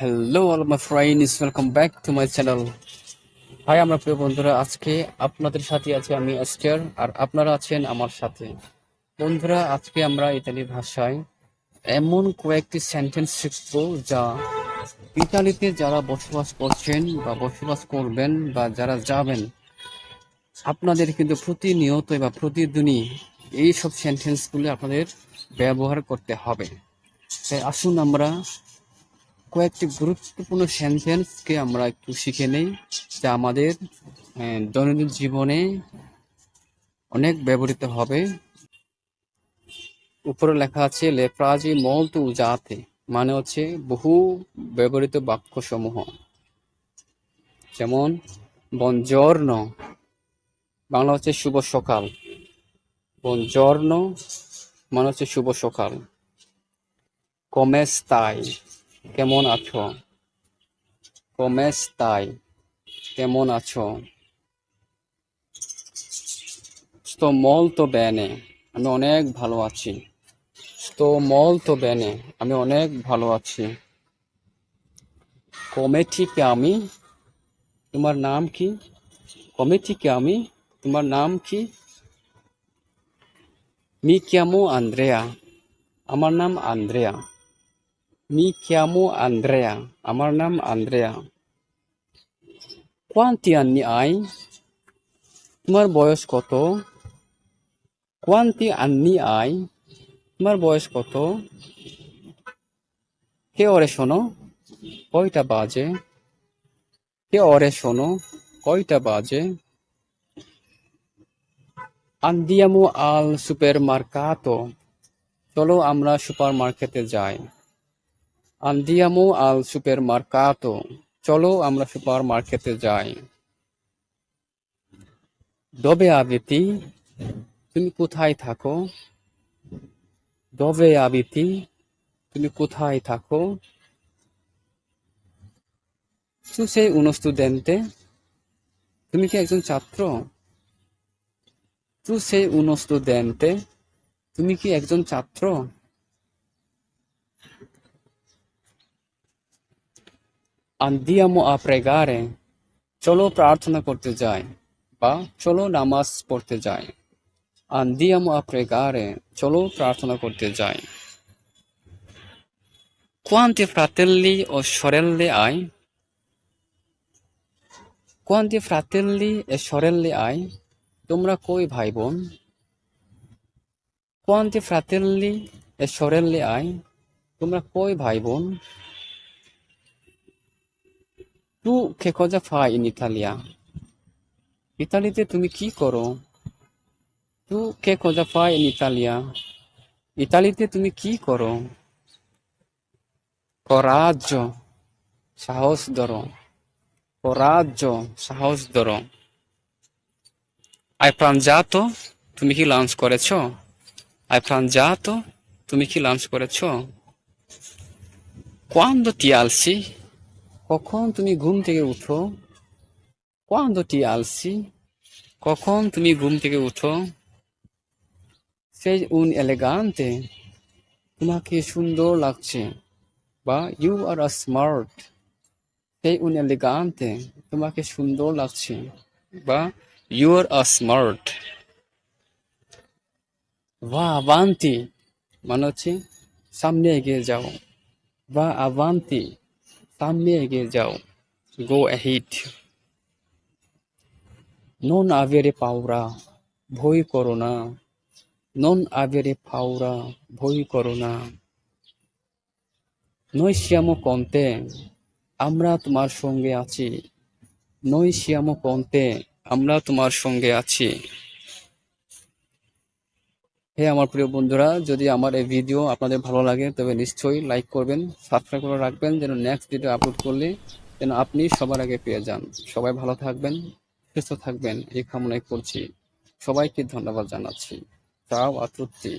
Hello all my friends, welcome back to my channel. Hi আমার প্রিয় বন্ধুরা, আজকে আপনাদের সাথে আছি আমি অ্যাস্টিয়ার, আর আপনারা আছেন আমার সাথে। বন্ধুরা, আজকে আমরা ইতালি ভাষায় এমন কয়েকটি সেন্টেন্স শিখব যা ইতালিতে যারা বসবাস করছেন বা বসবাস করবেন বা যারা যাবেন, আপনাদের কিন্তু প্রতিনিয়ত বা প্রতিদিনই এই সব সেন্টেন্সগুলো আপনাদের ব্যবহার করতে হবে। তাই আসুন আমরা কয়েকটি গুরুত্বপূর্ণ সেন্টেন্সকে আমরা একটু শিখে নেই, যা আমাদের দৈনন্দিন জীবনে অনেক ব্যবহৃত হবে। উপরে লেখা আছে লে ফ্রাজি মোলতো উজাতে, মানে হচ্ছে বহু ব্যবহৃত বাক্যসমূহ। যেমন বনজর্ন, বাংলা হচ্ছে শুভ সকাল। বনজর্ন মানে হচ্ছে শুভ সকাল। কমেস্তাই, কেমন আছো। কমেস্তাই, কেমন আছো। sto molto bene, আমি অনেক ভালো আছি। sto molto bene, আমি অনেক ভালো আছি। come ti chiami, তোমার নাম কি। come ti chiami, তোমার নাম কি। mi chiamo Andrea, আমার নাম আন্দ্রেয়া। mi chiamo Andrea, আমার নাম আন্দ্রেয়া। quanti anni hai, তোমার বয়স কত। quanti anni hai, তোমার বয়স কত। কে ore sono, কয়টা বাজে। কে ore sono, কয়টা বাজে। andiamo al supermercato, চলো আমরা সুপার মার্কেটে যাই। andiamo al supermercato, চলো আমরা সুপার মার্কেটে যাই। dove abiti, তুমি কোথায় থাকো। dove abiti, তুমি কোথায় থাকো। tu sei uno studente, তুমি কি একজন ছাত্র। tu sei uno studente, তুমি কি একজন ছাত্র। andiamo a pregare, চলো প্রার্থনা করতে যাই বা চলো নামাজ পড়তে যাই। andiamo a pregare, চলো প্রার্থনা করতে যাই। quanti fratelli o sorelle hai, quanti fratelli e sorelle hai, তোমরা কই ভাই বোন। quanti fratelli e sorelle hai, তোমরা কই ভাই বোন। tu che cosa fai in Italia, ইতালিতে তুমি কি করো। tu che cosa fai in Italia, ইতালিতে তুমি কি করো। coraggio, সাহস ধরো। coraggio, সাহস ধরো। hai pranzato, তুমি কি লাঞ্চ করেছো। hai pranzato, তুমি কি লাঞ্চ করেছো। quando ti alzi, কখন তুমি ঘুম থেকে উঠো। quando ti alzi, কখন তুমি ঘুম থেকে উঠো। sei un elegante, তোমাকে সুন্দর লাগছে বা you are a smart, sei un elegante, তোমাকে সুন্দর লাগছে বা you are a smart। va avanti, মানে হচ্ছে সামনে এগিয়ে যাও। va avanti, সামনে এগিয়ে যাও, go ahead। non avere paura, ভয় করো না। non avere paura, ভয় করো না। noi siamo con te, আমরা তোমার সঙ্গে আছি। noi siamo con te, আমরা তোমার সঙ্গে আছি। হে আমার প্রিয় বন্ধুরা, যদি আমার এই ভিডিও আপনাদের ভালো লাগে তবে নিশ্চয়ই লাইক করবেন, সাবস্ক্রাইব করে রাখবেন, যেন নেক্সট ভিডিও আপলোড করলে যেন আপনি সবার আগে পেয়ে যান। সবাই ভালো থাকবেন, সুস্থ থাকবেন এই কামনাই করছি। সবাইকে ধন্যবাদ জানাচ্ছি। চাও আ তুত্তি।